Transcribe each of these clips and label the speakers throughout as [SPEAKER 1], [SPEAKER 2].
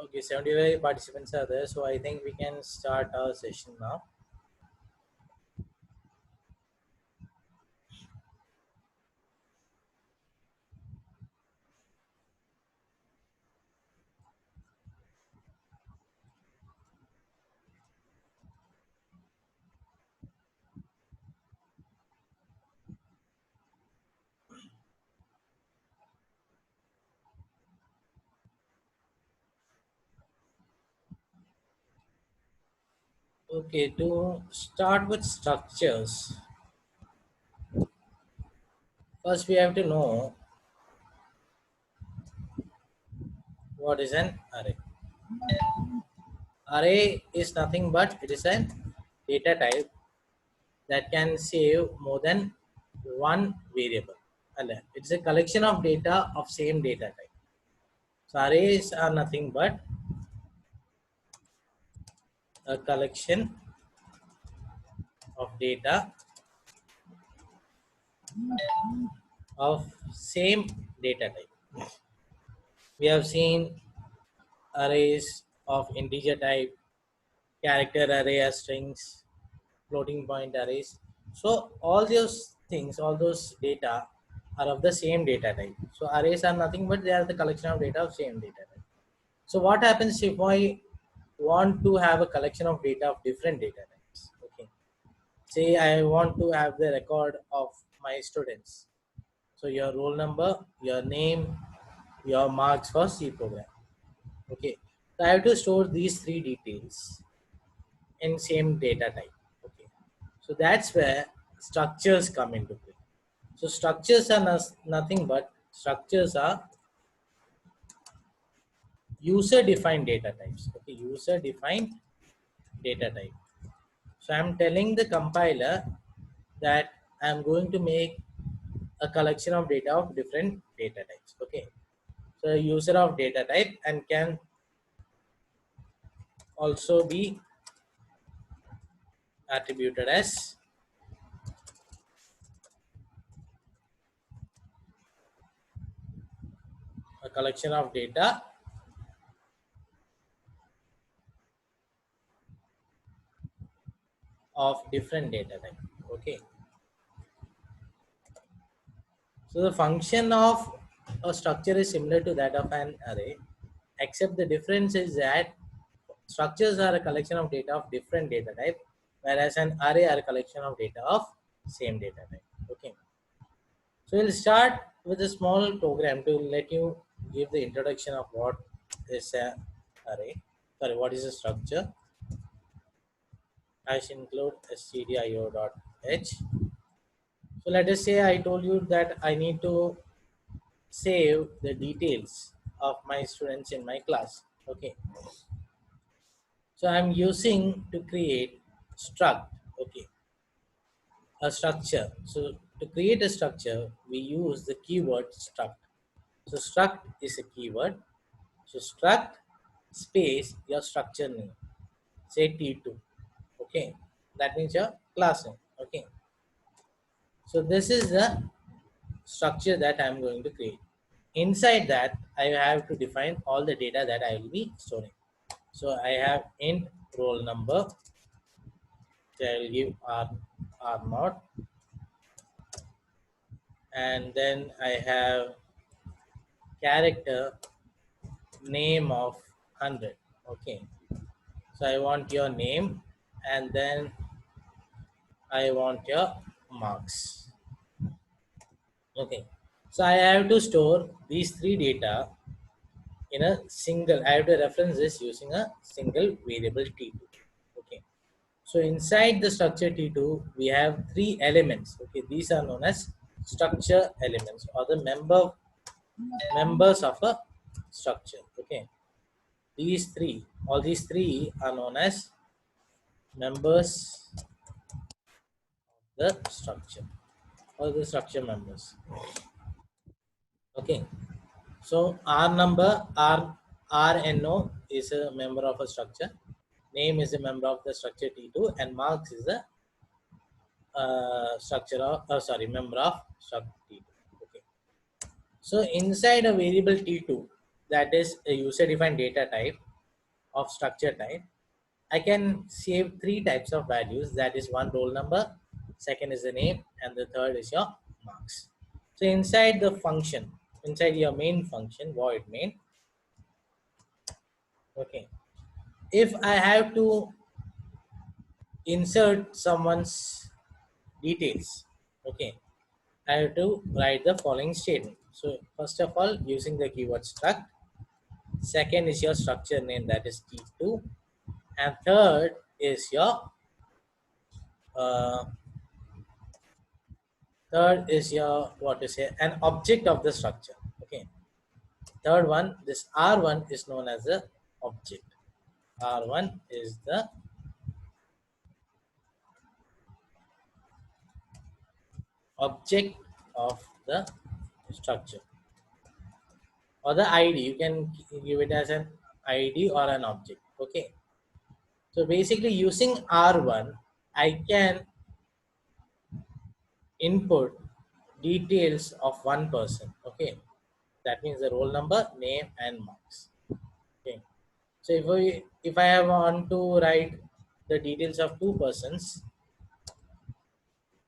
[SPEAKER 1] Okay, 75 participants are there, so I think we can start our session now. Okay, to start with structures, first we have to know what is an array. Array is nothing but it is a data type that can save more than one variable. And it's a collection of data of same data type. So arrays are nothing but a collection of data of same data type. We have seen arrays of integer type, character array as strings, floating point arrays. So all those things, all those data are of the same data type. So arrays are nothing but they are the collection of data of same data type. So what happens if I want to have a collection of data of different data types? Okay. Say I want to have the record of my students. So your roll number, your name, your marks for C program. Okay. So I have to store these three details in same data type. Okay. So that's where structures come into play. So structures are nothing but structures are user defined data types. Okay. User defined data type. So I'm telling the compiler that I'm going to make a collection of data of different data types. Okay. So user of data type and can also be attributed as a collection of data of different data type. Okay. So the function of a structure is similar to that of an array, except the difference is that structures are a collection of data of different data type, whereas an array are a collection of data of same data type. Okay. So we'll start with a small program to let you give the introduction of what is a array. Sorry, what is a structure? I should include stdio.h. So let us say I told you that I need to save the details of my students in my class. Okay. So I'm using to create struct. Okay. A structure. So to create a structure, we use the keyword struct. So struct is a keyword. So struct space your structure name. Say T2. Okay. That means your class name. Okay. So this is the structure that I'm going to create. Inside that, I have to define all the data that I will be storing. So I have int roll number. So I will give r naught, and then I have character name of 100. Okay. So I want your name, and then I want your marks. Okay. So I have to store these three data in a single. I have to reference this using a single variable T2. Okay. So inside the structure T2, we have three elements. Okay, these are known as structure elements or the members of a structure. Okay, all these three are known as members of the structure or the structure members. Okay, so RNO is a member of a structure. Name is a member of the structure T2, and marks is a member of struct T2. Okay. So inside a variable T2, that is a user defined data type, of structure type, I can save three types of values. That is one roll number, second is the name, and the third is your marks. So inside the function, inside your main function, void main, okay. If I have to insert someone's details, okay, I have to write the following statement. So first of all, using the keyword struct, second is your structure name, that is T2, and third is your uh, what to say, an object of the structure. Okay. Third one, this R1 is known as the object. R1 is the object of the structure, or the ID. You can give it as an ID or an object. Okay. So basically, using R1, I can input details of one person. Okay. That means the roll number, name, and marks. Okay. So if I want to write the details of two persons,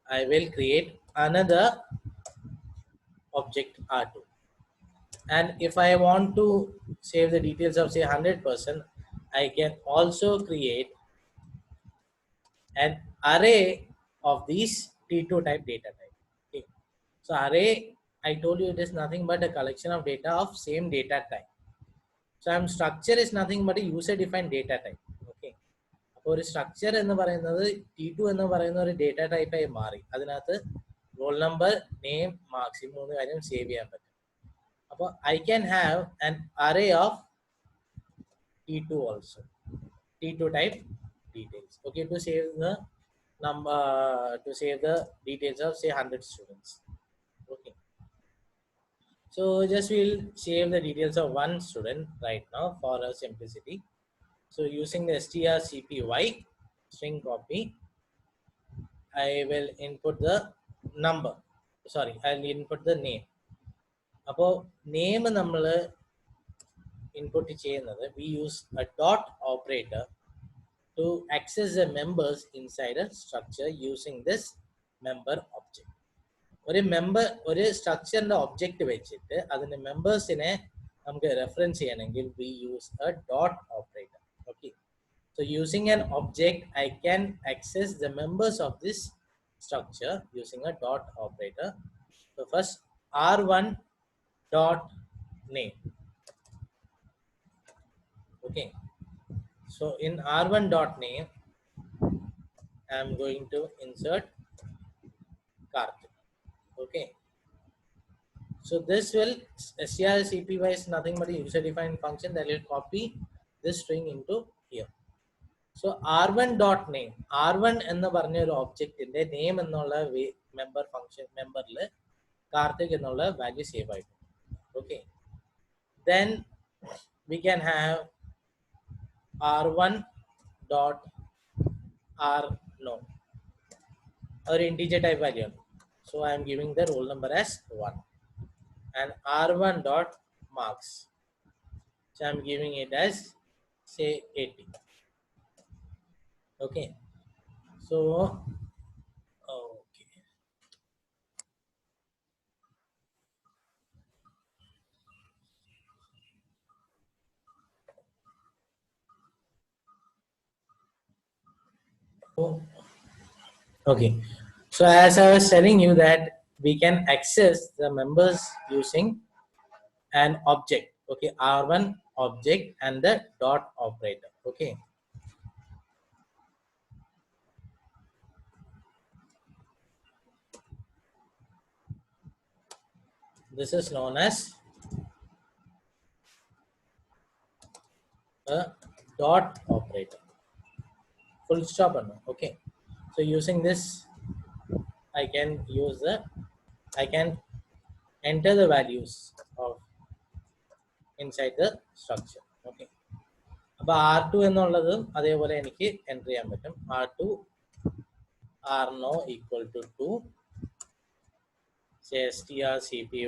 [SPEAKER 1] I will create another object R2. And if I want to save the details of say 100%, I can also create an array of these T2 type data type. Okay. So array, I told you, it is nothing but a collection of data of same data type. So structure is nothing but a user defined data type. Okay. അപ്പോൾ ഒരു structure എന്ന് പറയുന്നത് T2 എന്ന് പറയുന്ന ഒരു data ടൈപ്പായി മാറി. അതിനകത്ത് roll number, name, marks, ഈ മൂന്ന് കാര്യം സേവ് ചെയ്യാൻ പറ്റും. അപ്പോൾ I can have an array of T2 also, T2 type details. Okay, to save the number, to save the details of say 100 students. Okay. So just we'll save the details of one student right now for our simplicity. So using the strcpy string copy, I will input the number. Sorry, I'll input the name. അപ്പോൾ name നമ്മൾ input ചെയ്യുന്നത്, we use a dot operator to access the members inside a structure using this member object. ഒരു സ്ട്രക്ചറിന്റെ object വെച്ചിട്ട് അതിന്റെ മെമ്പേഴ്സിനെ നമുക്ക് reference ചെയ്യണമെങ്കിൽ we use a dot operator. Okay. So using an object, I can access the members of this structure using a dot operator. So first R1 dot name. Okay. So in R1 dot name, I am going to insert Karthik. Okay. So this will, strcpy is nothing but a user defined function that will copy this string into here. So R1 dot name, R1 എന്ന് പറഞ്ഞ ഒരു ഒബ്ജക്റ്റിന്റെ name എന്നുള്ള member function മെമ്പറിൽ Karthik എന്നുള്ള value save ആയിട്ട്. Okay. Then we can have R1 dot R no, or integer type value. So I am giving the roll number as 1, and R1 dot marks. So I am giving it as say 80. Okay. So okay. Okay. So as I was telling you that we can access the members using an object. Okay, R1 object and the dot operator. Okay. This is known as a dot operator. Full stop or no? Okay. So using this, I can enter the values of inside the structure. Okay. അപ്പോൾ R2 എന്നുള്ളതും അതേപോലെ എനിക്ക് enter ചെയ്യാൻ പറ്റും. R2 R no equal to 2, say strcpy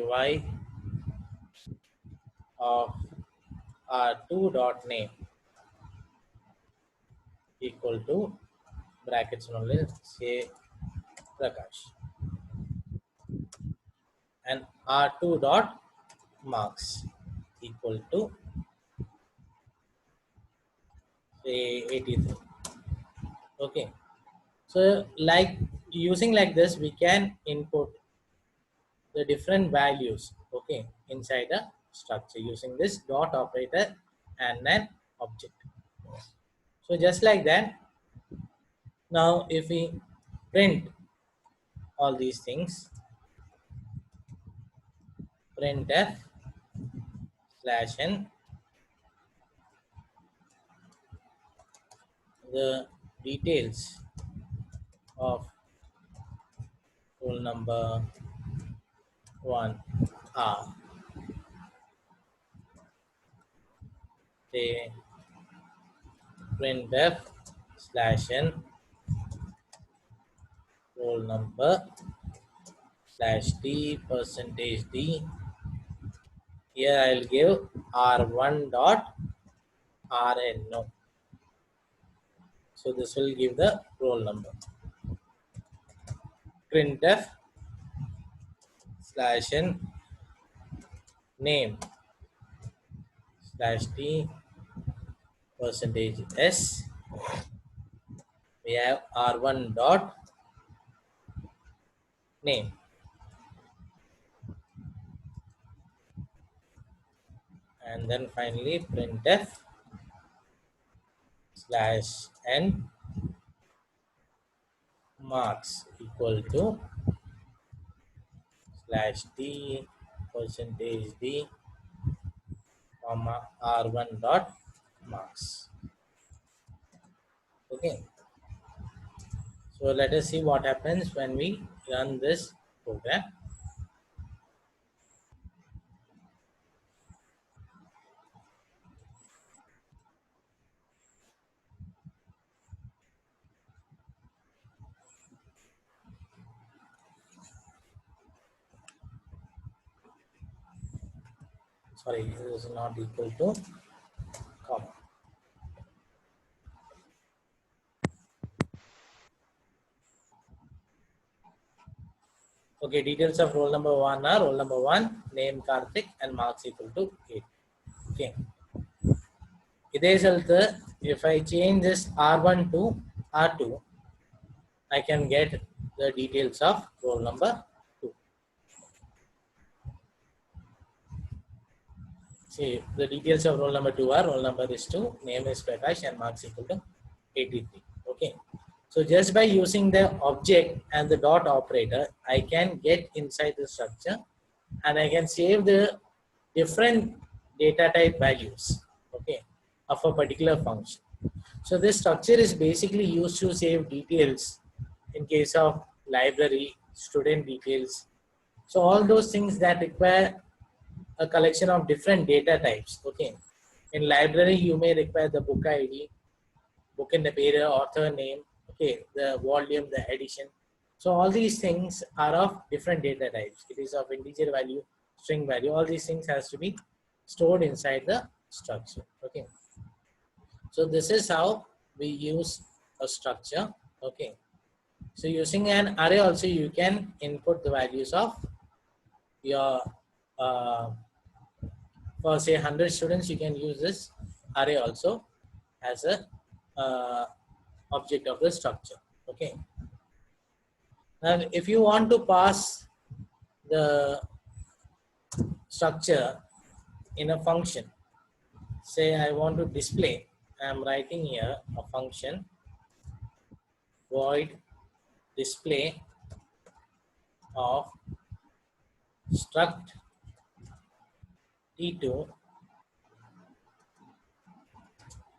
[SPEAKER 1] of R2 dot name. equal to brackets only say Prakash, and R2 dot marks equal to say 83. Okay, so like using like this, we can input the different values, okay, inside the structure using this dot operator and an object. So just like that, now if we print all these things, printf slash n, the details of roll number 1 are, say, printf slash n roll number slash d percentage d. Here I'll give r1 dot rn, no, so this will give the roll number. Printf slash n name slash d percentage s. We have r1 dot name, and then finally printf slash n marks equal to slash d percentage d comma r1 dot marks. Okay, so let us see what happens when we run this program. Sorry, this is not equal to comma. Okay, details of roll number 1 are roll number 1, name Karthik, and marks equal to 8. Okay. Iday salta, if I change this R1 to R2, I can get the details of roll number 2. See, the details of roll number 2 are roll number is 2, name is Prakash, and marks equal to 83. Okay. So just by using the object and the dot operator, I can get inside the structure and I can save the different data type values, okay, of a particular function. So this structure is basically used to save details in case of library, student details. So all those things that require a collection of different data types, okay. In library, you may require the book ID, book in the period, author name, okay, the volume, the edition. So all these things are of different data types. It is of integer value, string value. All these things has to be stored inside the structure. Okay. So this is how we use a structure. Okay. So using an array also, you can input the values of your for say 100 students, you can use this array also as a object of the structure. Okay. Now, if you want to pass the structure in a function, say I want to display, I am writing here a function void display of struct t2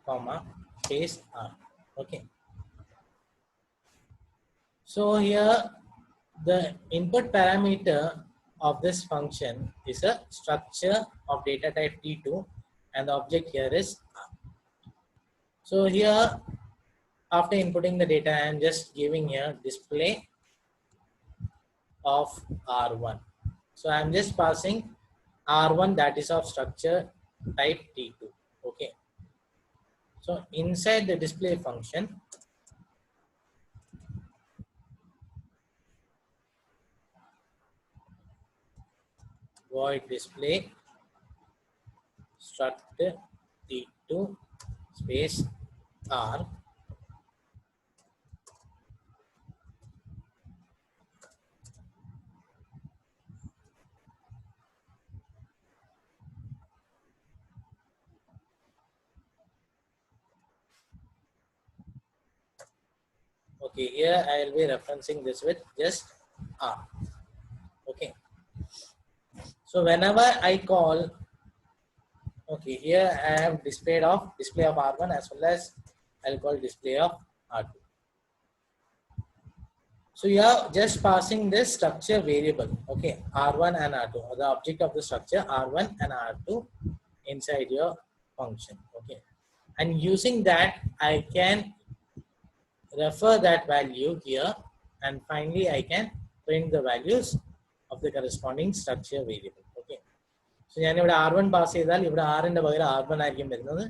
[SPEAKER 1] comma space r. Okay. So here the input parameter of this function is a structure of data type t2 and the object here is r. So here after inputting the data, I am just giving here display of r1. So I am just passing r1, that is of structure type t2. Okay. So inside the display function, void display struct t2 space r. Okay, here I will be referencing this with just r. Okay, so whenever I call, okay, here I have display of r1 as well as I'll call display of r2. So you are just passing this structure variable, okay, r1 and r2, or the object of the structure r1 and r2 inside your function, okay. And using that, I can refer that value here, and finally I can print the values of the corresponding structure variable, okay. So ഞാൻ ഇവിടെ r1 pass ചെയ്താൽ ഇവിടെ r ന്റെ പകരം r1 ആയിരിക്കും വരുന്നത്.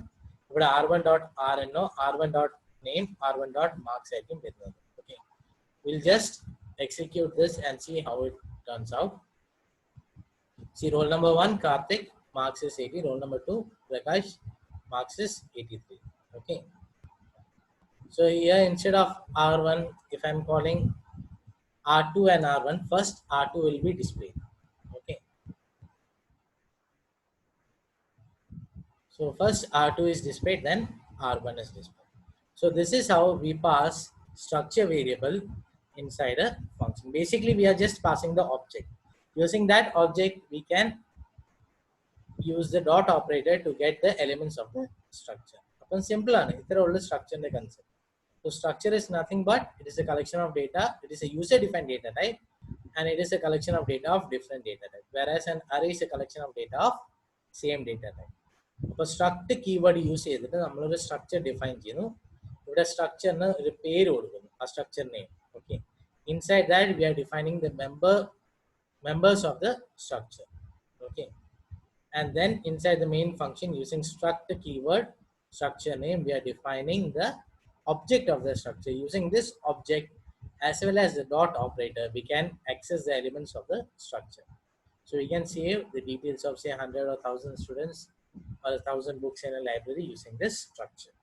[SPEAKER 1] ഇവിടെ r1 dot rno, r1 dot name, r1 dot marks ആയിരിക്കും വരുന്നത്. Okay. We'll just execute this and see how it turns out. See, roll number 1 Karthik, marks is 80. Roll number 2 Prakash, marks is 83. Okay. So here instead of r1, if I'm calling r2 and r1, first r2 will be displayed. Okay. So first R2 is displayed, then R1 is displayed. So this is how we pass structure variable inside a function. Basically, we are just passing the object. Using that object, we can use the dot operator to get the elements of the structure. Upon simple structure in the concept. So structure is nothing but it is a collection of data. It is a user-defined data type, and it is a collection of data of different data type. Whereas an array is a collection of data of same data type. അപ്പോൾ struct keyword use ചെയ്തിട്ട് നമ്മളൊരു structure define ചെയ്യുന്നു. ഇവിടെ സ്ട്രക്ചറിന് ഒരു പേര് കൊടുക്കുന്നു, ആ structure name. Okay, inside that we R defining the members of the structure. Okay, and then inside the main function using struct keyword structure name, we are defining the object of the structure. Using this object as well as the dot operator, we can access the elements of the structure. So we can save the details of say 100 or 1000 students or 1000 books in a library using this structure.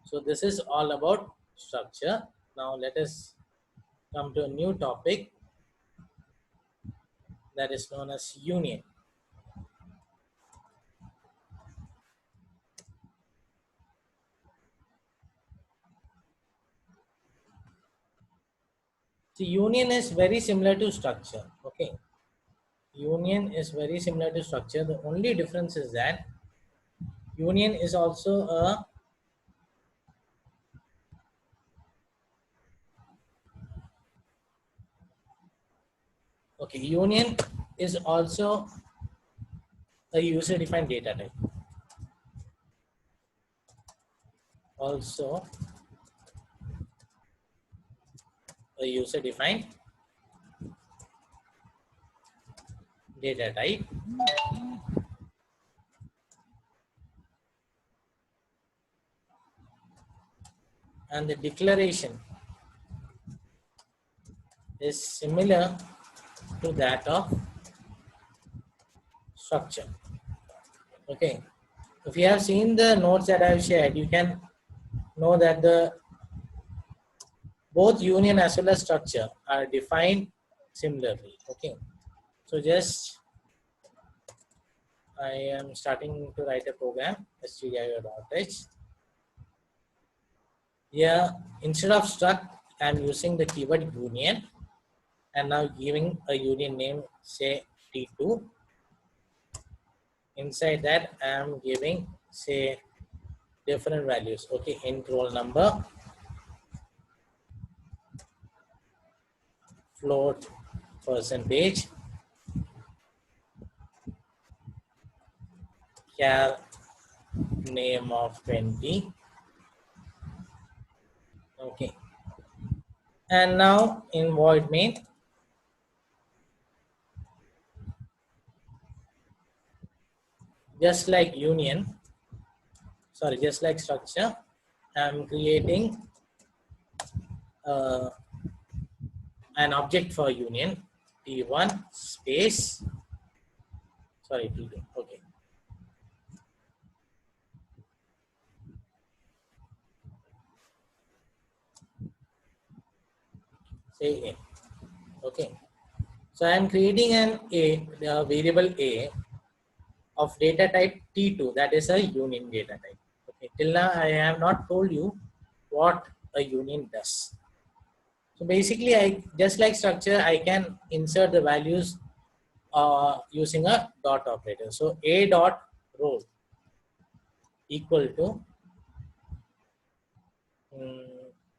[SPEAKER 1] So this is all about structure. Now let us come to a new topic that is known as union. So union is very similar to structure. Okay, union is very similar to structure. The only difference is that union is also a union is also a user defined data type. Also a user defined data type. And the declaration is similar to that of structure. Okay, if you have seen the notes that I have shared, you can know that the both union as well as structure are defined similarly. Okay, so just I am starting to write a program stdio.h. Here instead of struct, I am using the keyword union and now giving a union name, say t2. Inside that I am giving say different values. Okay, int roll number, float percentage, char name of 20. Okay, and now in void main, just like union, sorry, just like structure, I'm creating an object for union t1 space, sorry, t2. Okay. Say a. Okay. So I am creating an variable a of data type t2, that is a union data type. Okay. Till now I have not told you what a union does. So basically, I just like structure, I can insert the values using a dot operator. So a dot row equal to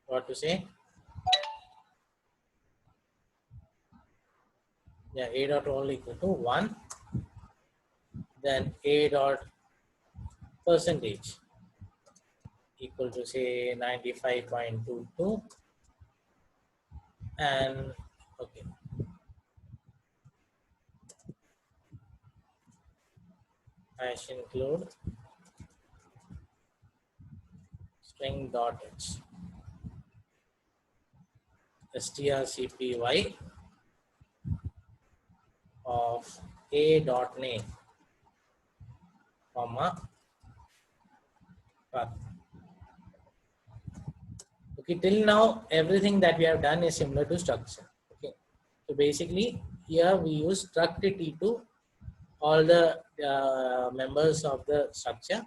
[SPEAKER 1] what to say? Yeah, a dot roll equal to 1. Then a dot percentage equal to say 95.22, and okay, hash include string dot h strcpy of a dot name comma path. Okay, till now everything that we have done is similar to structure. Okay, so basically here we use struct t2 all the members of the structure,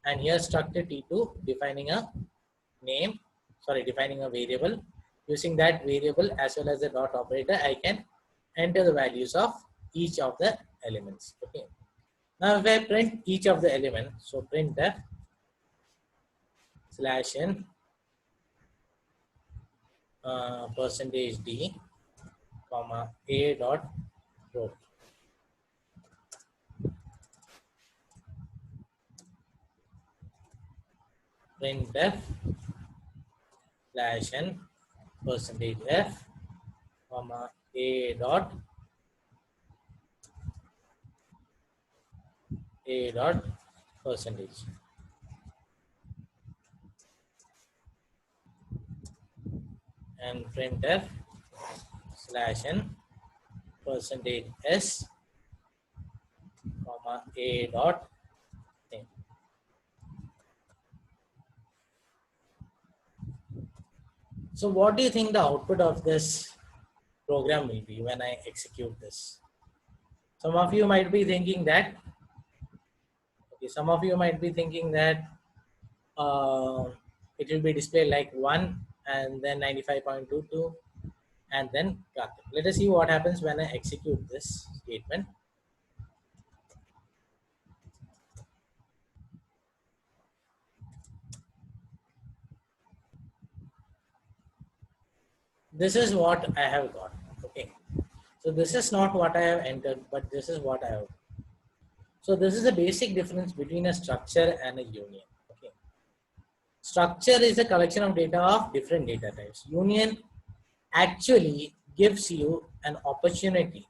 [SPEAKER 1] and here struct t2 defining a name, sorry, defining a variable. Using that variable as well as the dot operator, I can enter the values of each of the elements. Okay. Now if I print each of the elements, so printf slash n percentage d comma a dot row. Printf slash n percentage f comma a dot percentage, and printf slash n percentage s comma a dot name. So what do you think the output of this program will be when I execute this? Some of you might be thinking that, okay, some of you might be thinking that it will be displayed like 1 and then 95.22 and then Karthik. Let us see what happens when I execute this statement. This is what I have got. Okay. So this is not what I have entered, but this is what I have. So this is the basic difference between a structure and a union. Okay. Structure is a collection of data of different data types. Union actually gives you an opportunity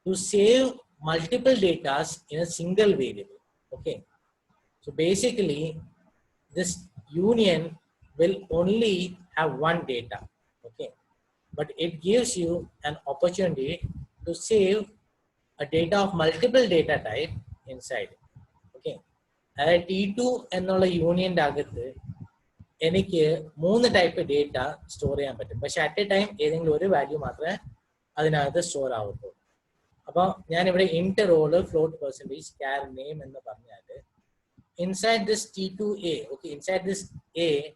[SPEAKER 1] to save multiple data in a single variable. Okay. So basically, this union will only have one data. Okay. But it gives you an opportunity to save a data of multiple data type inside. Okay. അതായത് T2 എന്നുള്ള യൂണിയൻ്റെ അകത്ത് എനിക്ക് 3 type data store ചെയ്യാൻ പറ്റും. പക്ഷെ at A time ഏതെങ്കിലും ഒരു വാല്യൂ മാത്രമേ അതിനകത്ത് സ്റ്റോർ ആവത്തുള്ളൂ. അപ്പോൾ ഞാനിവിടെ int roll float percentage char name എന്ന് പറഞ്ഞാൽ inside this T2A, okay, inside this A,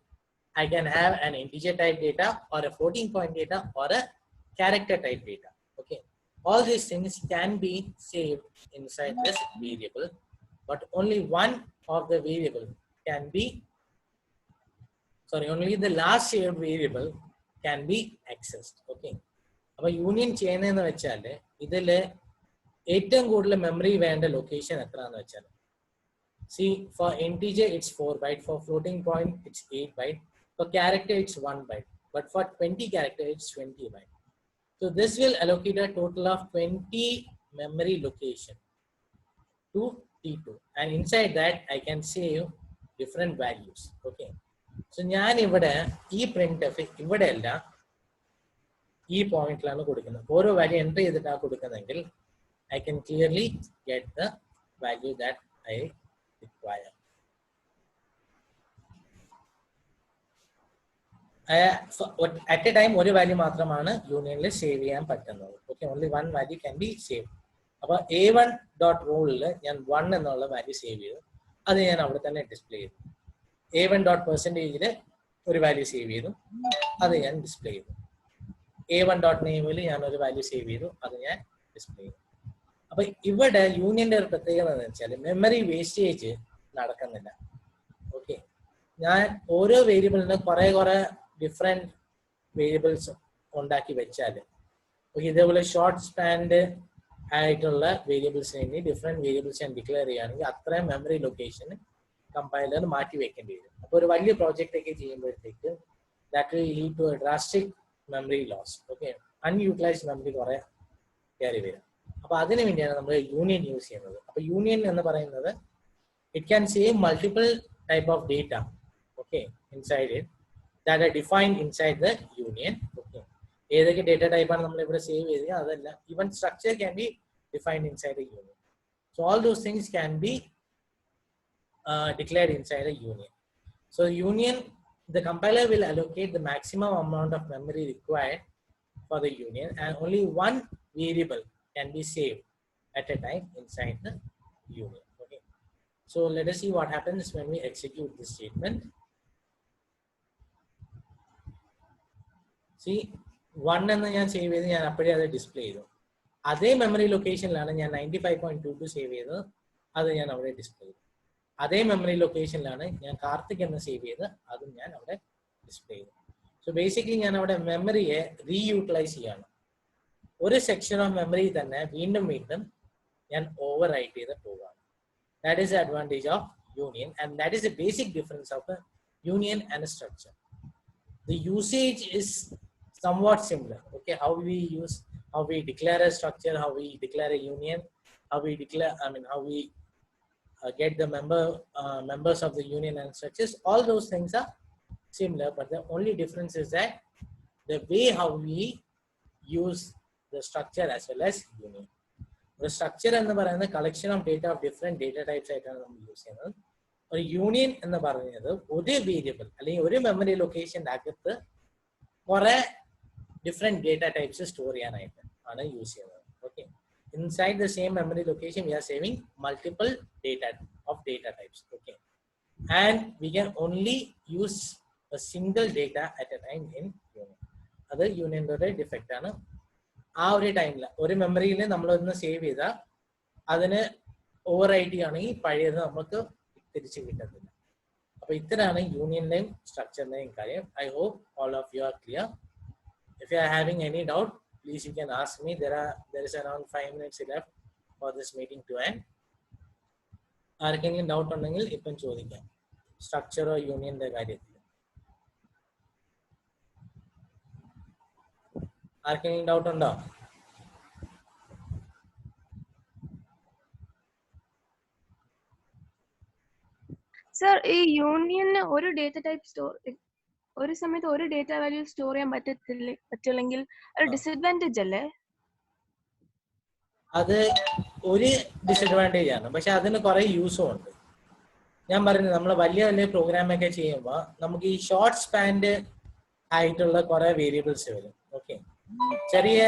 [SPEAKER 1] I can have an integer type data or a floating point data or a character type data. Okay, all these things can be saved inside this variable, but only one of the variable can be, sorry, only the last saved variable can be accessed. Okay, അപ്പോൾ union ചെയ്യുന്നതെന്ന് വെച്ചാൽ ഇതിൽ ഏറ്റവും കൂടുതൽ memory വേണ്ട location എത്രയാണെന്ന് വെച്ചാൽ, see, for integer it's 4 byte, for floating point it's 8 byte, for character it's 1 byte, but for 20 character it's 20 byte. So this will allocate a total of 20 memory location to T2, and inside that I can save different values. Okay, so ഞാൻ ഇവിടെ ഈ printf ഇവിടെ അല്ല ഈ പോയിന്റിലാണ് കൊടുക്കുന്നത്. ഓരോ value enter ചെയ്തിട്ടാണ് കൊടുക്കുന്നതെങ്കിൽ I can clearly get the value that I require. At a time ഒരു വാല്യൂ മാത്രമാണ് യൂണിയനിൽ സേവ് ചെയ്യാൻ പറ്റുന്നത്. Okay, only one value can be save. അപ്പോൾ A1.roll ഞാൻ 1 എന്നുള്ള വാല്യൂ സേവ് ചെയ്തു, അത് ഞാൻ അവിടെ തന്നെ ഡിസ്പ്ലേ ചെയ്തു. A1.percentage ഒരു വാല്യൂ സേവ് ചെയ്തു, അത് ഞാൻ ഡിസ്പ്ലേ ചെയ്തു. A1.name ഞാൻ ഒരു വാല്യൂ സേവ് ചെയ്തു, അത് ഞാൻ ഡിസ്പ്ലേ ചെയ്തു. അപ്പൊ ഇവിടെ യൂണിയന്റെ ഒരു പ്രത്യേകത എന്ന് വെച്ചാൽ മെമ്മറി വേസ്റ്റേജ് നടക്കുന്നില്ല. ഓക്കെ, ഞാൻ ഓരോ വേരിയബിളിന് കുറെ ഡിഫറെന്റ് വേരിയബിൾസ് ഉണ്ടാക്കി വെച്ചാൽ ഇതേപോലെ ഷോർട്ട് സ്പാൻഡ് ആയിട്ടുള്ള വേരിയബിൾസിന് വേണ്ടി ഡിഫറെന്റ് വേരിയബിൾസ് ഞാൻ ഡിക്ലെയർ ചെയ്യുകയാണെങ്കിൽ അത്രയും മെമ്മറി ലൊക്കേഷൻ കമ്പൈലർ മാറ്റി വെക്കേണ്ടി വരും. അപ്പോൾ ഒരു വലിയ പ്രോജക്റ്റ് ഒക്കെ ചെയ്യുമ്പോഴത്തേക്ക് that will lead to a drastic memory loss. Okay, unutilised memory കുറെ കയറി വരും. അപ്പൊ അതിനു വേണ്ടിയാണ് നമ്മൾ യൂണിയൻ യൂസ് ചെയ്യുന്നത്. അപ്പൊ യൂണിയൻ എന്ന് പറയുന്നത് it can save multiple type of data, okay, inside it that are defined inside the union. Okay, ഏതൊക്കെ ഡേറ്റ ടൈപ്പാണ് നമ്മൾ ഇവിടെ സേവ് ചെയ്തത് അതല്ല, even structure can be defined inside the union. So all those things can be declared inside a union. So union, the compiler will allocate the maximum amount of memory required for the union, and only one variable can be saved at a time inside the union. Okay, so let us see what happens when we execute this statement. See, 1 എന്ന് ഞാൻ save ചെയ്ത് ഞാൻ അപ്പോഴേ അത് display ചെയ്തു. അതേ memory ലൊക്കേഷനിലാണ് ഞാൻ 95.22 save ചെയ്തത്, അത് ഞാൻ അവിടെ ഡിസ്പ്ലേ ചെയ്തു. അതേ മെമ്മറി ലൊക്കേഷനിലാണ് ഞാൻ കാർത്തിക് എന്ന് സേവ് ചെയ്ത്, അതും ഞാൻ അവിടെ ഡിസ്പ്ലേ ചെയ്തു. സോ ബേസിക്കലി ഞാൻ അവിടെ മെമ്മറിയെ റീയൂട്ടിലൈസ് ചെയ്യാണ്. ഒരു സെക്ഷൻ ഓഫ് മെമ്മറി തന്നെ വീണ്ടും വീണ്ടും ഞാൻ ഓവർ റൈറ്റ് ചെയ്ത് പോവുകയാണ്. That is the advantage of union, and that is the basic difference of A union and A structure. The usage is somewhat similar. Okay, how we declare a structure, how we declare a union, how we get the members of the union and structures, all those things are similar, but the only difference is that the way how we use the structure as well as union. The structure എന്ന് പറയുന്നത് collection of data of different data types ആയിട്ടാണ് നമ്മൾ use ചെയ്യുന്നത്. ഒരു union എന്ന് പറയുന്നത് ഒരു variable അല്ലെങ്കിൽ ഒരു മെമ്മറി ലൊക്കേഷൻ്റെ അകത്ത് കുറെ ഡിഫറെന്റ് ഡേറ്റ ടൈപ്സ് സ്റ്റോർ ചെയ്യാനായിട്ട് ആണ് യൂസ് ചെയ്യുന്നത്. Okay, inside the same memory location we are saving multiple data types. Okay, and we can only use a single data at a time in union. Other union ഒരു defect ആണ്. ആ ഒരു ടൈമിൽ ഒരു മെമ്മറിയിൽ നമ്മളൊന്ന് സേവ് ചെയ്താൽ അതിന് ഓവർ റൈറ്റ് ചെയ്യുകയാണെങ്കിൽ പഴയത് നമുക്ക് തിരിച്ച് കിട്ടത്തില്ല. അപ്പൊ ഇത്രയാണ് യൂണിയന്റെയും സ്ട്രക്ചറിന്റെയും കാര്യം. I hope all of you are clear. If you are having any doubt, please you can ask me. There is around 5 minutes left for this meeting to end. ആർക്കെങ്കിലും ഡൗട്ട് ഉണ്ടെങ്കിൽ ഇപ്പം ചോദിക്കാം സ്ട്രക്ചറോ യൂണിയന്റെ കാര്യത്തിൽ. ആർക്കെങ്കിലും ഡൗട്ട് ഉണ്ടോ?
[SPEAKER 2] സർ, ഈ യൂണിയന് ഒരു ഡേറ്റ ടൈപ്പ് സ്റ്റോർ ഒരു സമയത്ത് ഒരു ഡേറ്റ വാല്യൂ സ്റ്റോർ ചെയ്യാൻ പറ്റില്ലെങ്കിൽ ഒരു ഡിസഡ്വാൻറ്റേജ് അല്ലേ?
[SPEAKER 1] അത് ഒരു ഡിസഡ്വാൻറ്റേജ് ആണ്, പക്ഷെ അതിന് കുറെ യൂസും ഉണ്ട്. ഞാൻ പറയുന്നത് നമ്മൾ വലിയ വലിയ പ്രോഗ്രാം ഒക്കെ ചെയ്യുമ്പോൾ നമുക്ക് ഈ ഷോർട്ട് സ്പാൻഡ് ആയിട്ടുള്ള കുറെ വേരിയബിൾസ് വരും. ഓക്കെ, ചെറിയ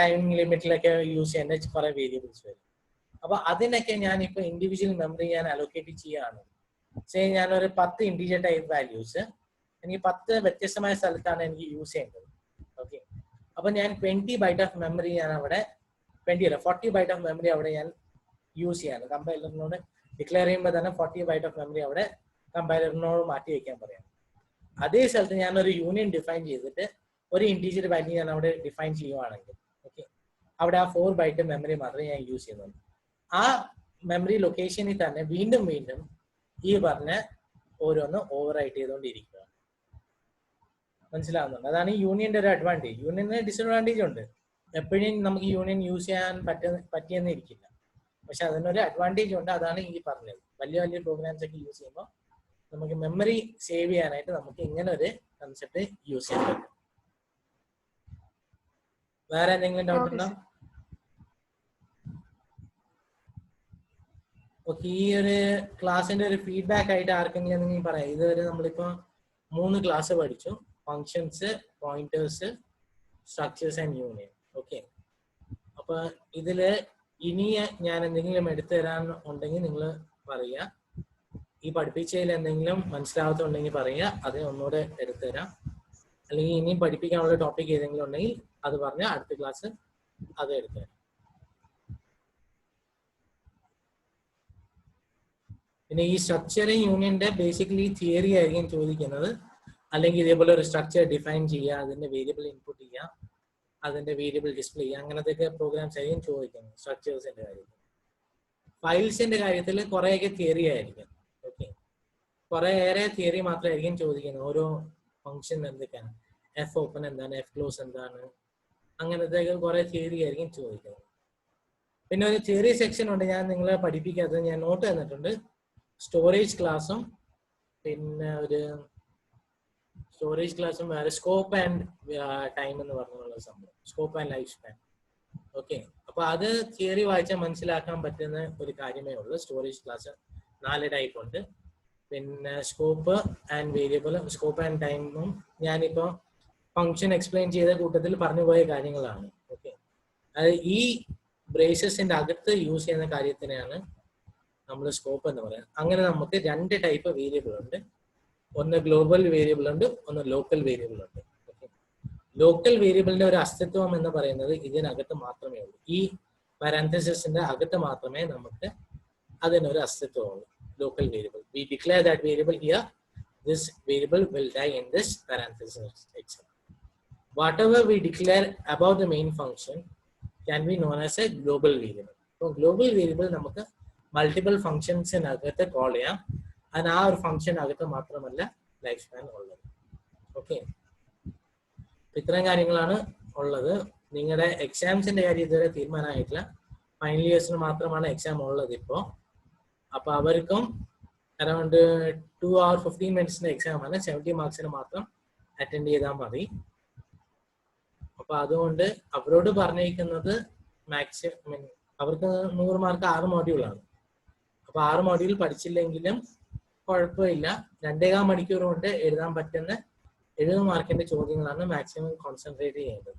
[SPEAKER 1] ടൈം ലിമിറ്റിലൊക്കെ യൂസ് ചെയ്യുന്ന കുറെ വേരിയബിൾസ് വരും. അപ്പൊ അതിനൊക്കെ ഞാനിപ്പോ ഇൻഡിവിജ്വൽ മെമ്മറി ഞാൻ അലോക്കേറ്റ് ചെയ്യുകയാണ്. ഞാനൊരു 10 ഇൻറ്റീജർ ടൈപ്പ് വാല്യൂസ് എനിക്ക് 10 വ്യത്യസ്തമായ സ്ഥലത്താണ് എനിക്ക് യൂസ് ചെയ്യേണ്ടത്. ഓക്കെ, അപ്പൊ ഞാൻ 20 ബൈറ്റ് ഓഫ് മെമ്മറി ഞാൻ അവിടെ 40 ബൈറ്റ് ഓഫ് മെമ്മറി അവിടെ ഞാൻ യൂസ് ചെയ്യാണ്. കമ്പൈലറിനോട് ഡിക്ലെയർ ചെയ്യുമ്പോൾ തന്നെ 40 ബൈറ്റ് ഓഫ് മെമ്മറി അവിടെ കമ്പൈലറിനോട് മാറ്റി വെക്കാൻ പറയാം. അതേ സ്ഥലത്ത് ഞാനൊരു യൂണിയൻ ഡിഫൈൻ ചെയ്തിട്ട് ഒരു ഇൻറ്റീജർ വാല്യൂ ഞാൻ അവിടെ ഡിഫൈൻ ചെയ്യുവാണെങ്കിൽ ഓക്കെ, അവിടെ ആ 4 ബൈറ്റ് മെമ്മറി മാത്രമേ ഞാൻ യൂസ് ചെയ്യുന്നുള്ളൂ. ആ മെമ്മറി ലൊക്കേഷനിൽ തന്നെ വീണ്ടും വീണ്ടും ഈ പറഞ്ഞ ഓരോന്ന് ഓവർ റൈറ്റ് ചെയ്തുകൊണ്ടിരിക്കുക. മനസ്സിലാവുന്നുണ്ട്? അതാണ് ഈ യൂണിയന്റെ ഒരു അഡ്വാൻറ്റേജ്. യൂണിയന് ഡിസഡ്വാൻറ്റേജ് ഉണ്ട്. എപ്പോഴും നമുക്ക് യൂണിയൻ യൂസ് ചെയ്യാൻ പറ്റിയെന്ന് ഇരിക്കില്ല. പക്ഷെ അതിനൊരു അഡ്വാൻറ്റേജ് ഉണ്ട്, അതാണ് ഈ പറഞ്ഞത്. വലിയ വലിയ പ്രോഗ്രാംസ് ഒക്കെ യൂസ് ചെയ്യുമ്പോൾ നമുക്ക് മെമ്മറി സേവ് ചെയ്യാനായിട്ട് നമുക്ക് ഇങ്ങനെ ഒരു കൺസെപ്റ്റ് യൂസ് ചെയ്യാൻ പറ്റും. വേറെ എന്തെങ്കിലും ഡൗട്ട് ഉണ്ടോ? ഓക്കെ, ഈ ഒരു ക്ലാസ്സിന്റെ ഒരു ഫീഡ്ബാക്ക് ആയിട്ട് ആർക്കെങ്കിലും എന്തെങ്കിലും പറയാം. ഇതുവരെ നമ്മളിപ്പോ 3 ക്ലാസ് പഠിച്ചു: functions, pointers, structures and union. Okay, അപ്പൊ ഇതില് ഇനി ഞാൻ എന്തെങ്കിലും എടുത്തു തരാൻ ഉണ്ടെങ്കിൽ നിങ്ങൾ പറയുക. ഈ പഠിപ്പിച്ചതിൽ എന്തെങ്കിലും മനസ്സിലാവാത്തുണ്ടെങ്കിൽ പറയുക, അത് ഒന്നുകൂടെ എടുത്തു തരാം. അല്ലെങ്കിൽ ഇനിയും പഠിപ്പിക്കാനുള്ള ടോപ്പിക് ഏതെങ്കിലും ഉണ്ടെങ്കിൽ അത് പറഞ്ഞാൽ അടുത്ത ക്ലാസ് അത് എടുത്തു തരാം. പിന്നെ ഈ സ്ട്രക്ചറിങ് യൂണിയന്റെ ബേസിക്കലി തിയറി ആയിരിക്കും ചോദിക്കുന്നത്, അല്ലെങ്കിൽ ഇതേപോലെ ഒരു സ്ട്രക്ചർ ഡിഫൈൻ ചെയ്യുക, അതിന്റെ വേരിയബിൾ ഇൻപുട്ട് ചെയ്യുക, അതിന്റെ വേരിയബിൾ ഡിസ്പ്ലേ ചെയ്യുക, അങ്ങനത്തെ പ്രോഗ്രാംസ് ആയിരിക്കും ചോദിക്കുന്നത് സ്ട്രക്ചേഴ്സിന്റെ കാര്യത്തിൽ. ഫയൽസിന്റെ കാര്യത്തിൽ കുറേയൊക്കെ തിയറി ആയിരിക്കും. ഓക്കെ, കുറേയേറെ തിയറി മാത്രമായിരിക്കും ചോദിക്കുന്നത്. ഓരോ ഫംഗ്ഷൻ എന്തൊക്കെയാണ്, എഫ് ഓപ്പൺ എന്താണ്, എഫ് ക്ലോസ് എന്താണ്, അങ്ങനത്തെ കുറെ തിയറി ആയിരിക്കും ചോദിക്കുന്നത്. പിന്നെ ഒരു തിയറി സെക്ഷൻ ഉണ്ട്, ഞാൻ നിങ്ങളെ പഠിപ്പിക്കാത്തത്, ഞാൻ നോട്ട് തന്നിട്ടുണ്ട്. സ്റ്റോറേജ് ക്ലാസ്സും പിന്നെ ഒരു സ്റ്റോറേജ് ക്ലാസ്സും വേറെ സ്കോപ്പ് ആൻഡ് ടൈം എന്ന് പറഞ്ഞുള്ള സംഭവം, scope and life span. Okay, അപ്പൊ അത് തിയറി വായിച്ചാൽ മനസ്സിലാക്കാൻ പറ്റുന്ന ഒരു കാര്യമേ ഉള്ളൂ. സ്റ്റോറേജ് ക്ലാസ് 4 ടൈപ്പ് ഉണ്ട്. പിന്നെ scope and variable, scope and ടൈമും ഞാനിപ്പോ ഫംഗ്ഷൻ എക്സ്പ്ലെയിൻ ചെയ്ത കൂട്ടത്തിൽ പറഞ്ഞു പോയ കാര്യങ്ങളാണ്. ഓക്കെ, അത് ഈ ബ്രേസസിന്റെ അകത്ത് യൂസ് ചെയ്യുന്ന കാര്യത്തിനെയാണ് നമ്മൾ സ്കോപ്പ് എന്ന് പറയുന്നത്. അങ്ങനെ നമുക്ക് 2 ടൈപ്പ് വേരിയബിൾ ഉണ്ട്. ഒന്ന് ഗ്ലോബൽ വേരിയബിൾ ഉണ്ട്, ഒന്ന് ലോക്കൽ വേരിയബിൾ ഉണ്ട്. ലോക്കൽ വേരിയബിളിന്റെ ഒരു അസ്തിത്വം എന്ന് പറയുന്നത് ഇതിനകത്ത് മാത്രമേ ഉള്ളൂ. ഈ പാരാന്തസിന്റെ അകത്ത് മാത്രമേ നമുക്ക് അതിനൊരു അസ്തിത്വമുള്ളൂ. Local variable, we declare that variable here, this variable will die in this parenthesis etc. Whatever we declare about the main function can be known as a global variable. So global variable നമുക്ക് multiple ഫംഗ്ഷൻസിനകത്ത് call ചെയ്യാം. അതിന് ആ ഒരു ഫംഗ്ഷനകത്ത് മാത്രമല്ല life span ഉള്ളത്. Okay, ഇത്രയും കാര്യങ്ങളാണ് ഉള്ളത്. നിങ്ങളുടെ എക്സാംസിന്റെ കാര്യം ഇതുവരെ തീരുമാനമായിട്ടില്ല. ഫൈനൽ ഇയേഴ്സിന് മാത്രമാണ് എക്സാം ഉള്ളത് ഇപ്പോൾ. അപ്പൊ അവർക്കും അറൗണ്ട് 2 hour 15 minutes എക്സാം ആണ്. 70 മാർക്സിന് മാത്രം അറ്റൻഡ് ചെയ്താൽ മതി. അപ്പൊ അതുകൊണ്ട് അവരോട് പറഞ്ഞിരിക്കുന്നത് മാക്സിമം അവർക്ക് 100 മാർക്ക് 6 മോഡ്യൂളാണ്. അപ്പൊ 6 മോഡ്യൂൾ പഠിച്ചില്ലെങ്കിലും കുഴപ്പമില്ല, 2.25 മണിക്കൂർ കൊണ്ട് എഴുതാൻ പറ്റുന്ന 70 മാർക്കിന്റെ ചോദ്യങ്ങളാണ് മാക്സിമം കോൺസെൻട്രേറ്റ് ചെയ്യേണ്ടത്.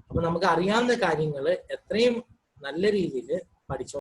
[SPEAKER 1] അപ്പൊ നമുക്ക് അറിയാവുന്ന കാര്യങ്ങൾ എത്രയും നല്ല രീതിയിൽ പഠിച്ചോ.